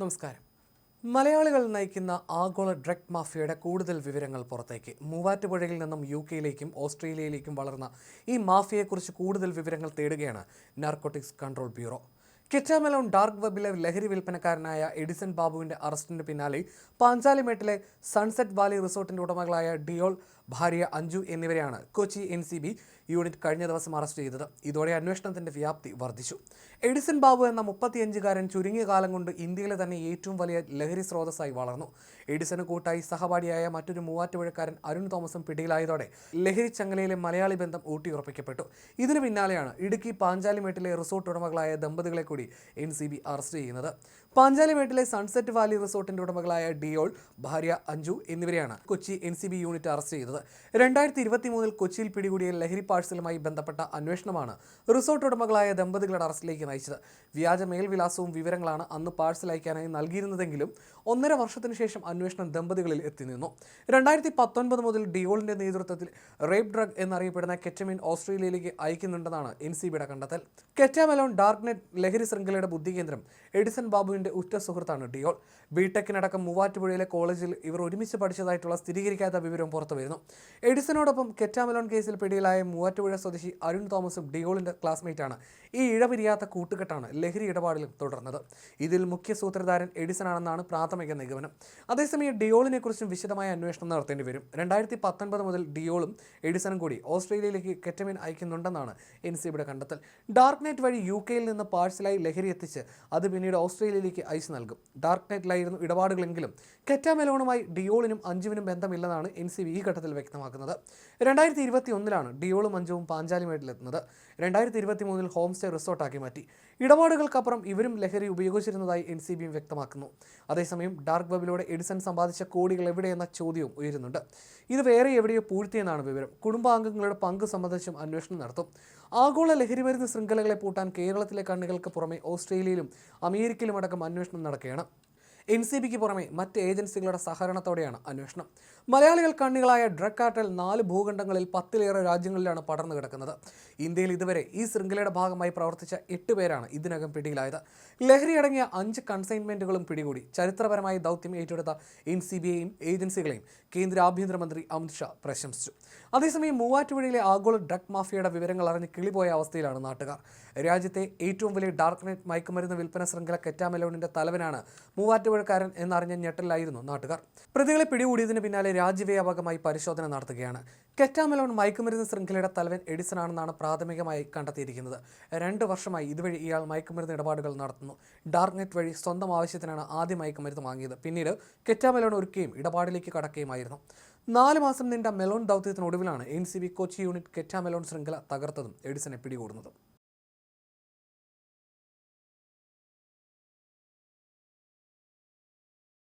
നമസ്കാരം. മലയാളികൾ നയിക്കുന്ന ആഗോള ഡ്രഗ് മാഫിയയുടെ കൂടുതൽ വിവരങ്ങൾ പുറത്തേക്ക്. മൂവാറ്റുപുഴയിൽ നിന്നും UK-യിലേക്കും ഓസ്ട്രേലിയയിലേക്കും വളർന്ന ഈ മാഫിയയെക്കുറിച്ച് കൂടുതൽ വിവരങ്ങൾ തേടുകയാണ് narcotics control bureau. Ketamelon dark വെബിലെ ലഹരി വിൽപ്പനക്കാരനായ എഡിസൺ ബാബുവിന്റെ അറസ്റ്റിന് പിന്നാലെ പാഞ്ചാലിമേട്ടിലെ സൺസെറ്റ് വാലി റിസോർട്ടിന്റെ ഉടമകളായ ഡിയോൾ, ഭാര്യ അഞ്ജു എന്നിവരെയാണ് കൊച്ചി NCB യൂണിറ്റ് കഴിഞ്ഞ ദിവസം അറസ്റ്റ് ചെയ്തത്. ഇതോടെ അന്വേഷണത്തിന്റെ വ്യാപ്തി വർദ്ധിച്ചു. എഡിസൺ ബാബു എന്ന 35-കാരൻ ചുരുങ്ങിയ കാലം കൊണ്ട് ഇന്ത്യയിലെ തന്നെ ഏറ്റവും വലിയ ലഹരി സ്രോതസ്സായി വളർന്നു. എഡിസന് കൂട്ടായി സഹപാഠിയായ മറ്റൊരു മൂവാറ്റുപുഴക്കാരൻ അരുൺ തോമസും പിടിയിലായതോടെ ലഹരി ചങ്ങലയിലെ മലയാളി ബന്ധം ഊട്ടിയുറപ്പിക്കപ്പെട്ടു. ഇതിന് പിന്നാലെയാണ് ഇടുക്കി പാഞ്ചാലിമേട്ടിലെ റിസോർട്ട് ഉടമകളായ ദമ്പതികളെ കൂടി NCB അറസ്റ്റ് ചെയ്യുന്നത്. പാഞ്ചാലിമേട്ടിലെ സൺസെറ്റ് വാലി റിസോർട്ടിന്റെ ഉടമകളായ ഡിയോൾ, ഭാര്യ അഞ്ജു എന്നിവരെയാണ് കൊച്ചി NCB യൂണിറ്റ് അറസ്റ്റ് ചെയ്തത്. 2023 കൊച്ചിയിൽ പിടികൂടിയ ലഹരി പാഴ്സലുമായി ബന്ധപ്പെട്ട അന്വേഷണമാണ് റിസോർട്ട് ഉടമകളായ ദമ്പതികളുടെ അറസ്റ്റിലേക്ക് നയിച്ചത്. വ്യാജ മേൽവിലാസവും വിവരങ്ങളാണ് അന്ന് പാഴ്സൽ അയക്കാനായി നൽകിയിരുന്നതെങ്കിലും 1.5 വർഷത്തിനു ശേഷം അന്വേഷണം ദമ്പതികളിൽ എത്തി നിന്നു. 2019 മുതൽ ഡിയോളിന്റെ നേതൃത്വത്തിൽ റേപ്പ് ഡ്രഗ് എന്നറിയപ്പെടുന്ന കെറ്റമീൻ ഓസ്ട്രേലിയയിലേക്ക് അയക്കുന്നുണ്ടെന്നാണ് NCBയുടെ കണ്ടെത്തൽ. കെറ്റാമെലോൺ ഡാർക്ക് നെറ്റ് ലഹരി ശൃംഖലയുടെ ബുദ്ധികേന്ദ്രം എഡിസൺ ബാബുവിന്റെ ഉറ്റ സുഹൃത്താണ് ഡിയോൾ. ബിടെക്കിനടക്കം മൂവാറ്റുപുഴയിലെ കോളേജിൽ ഇവർ ഒരുമിച്ച് പഠിച്ചതായിട്ടുള്ള സ്ഥിരീകരിക്കാത്ത വിവരം പുറത്തുവരുന്നു. എഡിസനോടൊപ്പം കെറ്റാമെലോൺ കേസിൽ പിടിയിലായ മൂവാറ്റുപുഴ സ്വദേശി അരുൺ തോമസും ഡിയോളിന്റെ ക്ലാസ്മേറ്റാണ്. ഈ ഇഴപിരിയാത്ത കൂട്ടുകെട്ടാണ് ലഹരി ഇടപാടിലും തുടർന്നത്. ഇതിൽ മുഖ്യ സൂത്രധാരൻ എഡിസൺ ആണെന്നാണ് പ്രാഥമിക നിഗമനം. അതേസമയം ഡിയോളിനെ കുറിച്ചും വിശദമായ അന്വേഷണം നടത്തേണ്ടി വരും. 2019 മുതൽ ഡിയോളും എഡിസണും കൂടി ഓസ്ട്രേലിയയിലേക്ക് കെറ്റമീൻ അയക്കുന്നുണ്ടെന്നാണ് NCBയുടെ കണ്ടെത്തൽ. ഡാർക്ക് നെറ്റ് വഴി UK-യിൽ നിന്ന് പാഴ്സലായി ലഹരി എത്തിച്ച് അത് പിന്നീട് ഓസ്ട്രേലിയയിലേക്ക് അയച്ചു നൽകും. ഡാർക്ക് നെറ്റിലായിരുന്നു ഇടപാടുകളെങ്കിലും കെറ്റാമെലോണുമായി ഡിയോളിനും അഞ്ജുവിനും ബന്ധമില്ലെന്നാണ് NCB ഈ ഘട്ടത്തിൽ വ്യക്തമാക്കുന്നത്. 2021 ഡിയോളും അഞ്ജുവും പാഞ്ചാലിമേട്ടിലെത്തുന്നത്. 2023 ഹോം സ്റ്റേ റിസോർട്ടാക്കി മാറ്റി. ഇടപാടുകൾക്കപ്പുറം ഇവരും ലഹരി ഉപയോഗിച്ചിരുന്നതായി NCBയും വ്യക്തമാക്കുന്നു. അതേസമയം ഡാർക്ക് വെബിലൂടെ എഡിസൺ സമ്പാദിച്ച കോടികൾ എവിടെയെന്ന ചോദ്യവും ഉയരുന്നുണ്ട്. ഇത് വേറെ എവിടെയോ പൂഴ്ത്തിയെന്നാണ് വിവരം. കുടുംബാംഗങ്ങളുടെ പങ്ക് സംബന്ധിച്ചും അന്വേഷണം നടത്തും. ആഗോള ലഹരിമരുന്ന് ശൃംഖലകളെ പൂട്ടാൻ കേരളത്തിലെ കണ്ണികൾക്ക് പുറമെ ഓസ്ട്രേലിയയിലും അമേരിക്കയിലുമടക്കം അന്വേഷണം നടക്കുകയാണ്. NCBക്ക് പുറമെ മറ്റ് ഏജൻസികളുടെ സഹകരണത്തോടെയാണ് അന്വേഷണം. മലയാളികൾ കണ്ണികളായ ഡ്രഗ് കാർട്ടൽ 4 ഭൂഖണ്ഡങ്ങളിൽ 10-ലേറെ രാജ്യങ്ങളിലാണ് പടർന്നു കിടക്കുന്നത്. ഇന്ത്യയിൽ ഇതുവരെ ഈ ശൃംഖലയുടെ ഭാഗമായി പ്രവർത്തിച്ച 8 പേരാണ് ഇതിനകം പിടിയിലായത്. ലഹരി അടങ്ങിയ 5 കൺസൈൻമെന്റുകളും പിടികൂടി. ചരിത്രപരമായ ദൗത്യം ഏറ്റെടുത്ത NCBയെയും ഏജൻസികളെയും കേന്ദ്ര ആഭ്യന്തരമന്ത്രി അമിത് ഷാ പ്രശംസിച്ചു. അതേസമയം മൂവാറ്റുപുഴയിലെ ആഗോള ഡ്രഗ് മാഫിയയുടെ വിവരങ്ങൾ അറിഞ്ഞ് കിളിപോയ അവസ്ഥയിലാണ് നാട്ടുകാർ. രാജ്യത്തെ ഏറ്റവും വലിയ ഡാർക്ക് നെറ്റ് മയക്കുമരുന്ന് വിൽപ്പന ശൃംഖല കെറ്റാമെലോണിന്റെ തലവനാണ് മൂവാറ്റുപുഴക്കാരൻ എന്നറിഞ്ഞ ഞെട്ടലായിരുന്നു നാട്ടുകാർ. പ്രതികളെ പിടികൂടിയതിന് പിന്നാലെ രാജ്യവ്യാപകമായി പരിശോധന നടത്തുകയാണ്. കെറ്റാമെലോൺ മയക്കുമരുന്ന് ശൃംഖലയുടെ തലവൻ എഡിസൺ ആണെന്നാണ് പ്രാഥമികമായി കണ്ടെത്തിയിരിക്കുന്നത്. 2 വർഷമായി ഇതുവഴി ഇയാൾ മയക്കുമരുന്ന് ഇടപാടുകൾ നടത്തുന്നു. ഡാർക്ക് നെറ്റ് വഴി സ്വന്തം ആവശ്യത്തിനാണ് ആദ്യം മയക്കുമരുന്ന് വാങ്ങിയത്. പിന്നീട് കെറ്റാമെലോൺ ഒരുക്കുകയും ഇടപാടിലേക്ക് കടക്കുകയുമായിരുന്നു. 4 മാസം നീണ്ട മെലോൺ ദൗത്യത്തിനൊടുവിലാണ് NCB കൊച്ചി യൂണിറ്റ് കെറ്റാമെലോൺ ശൃംഖല തകർത്തതും എഡിസനെ പിടികൂടുന്നതും.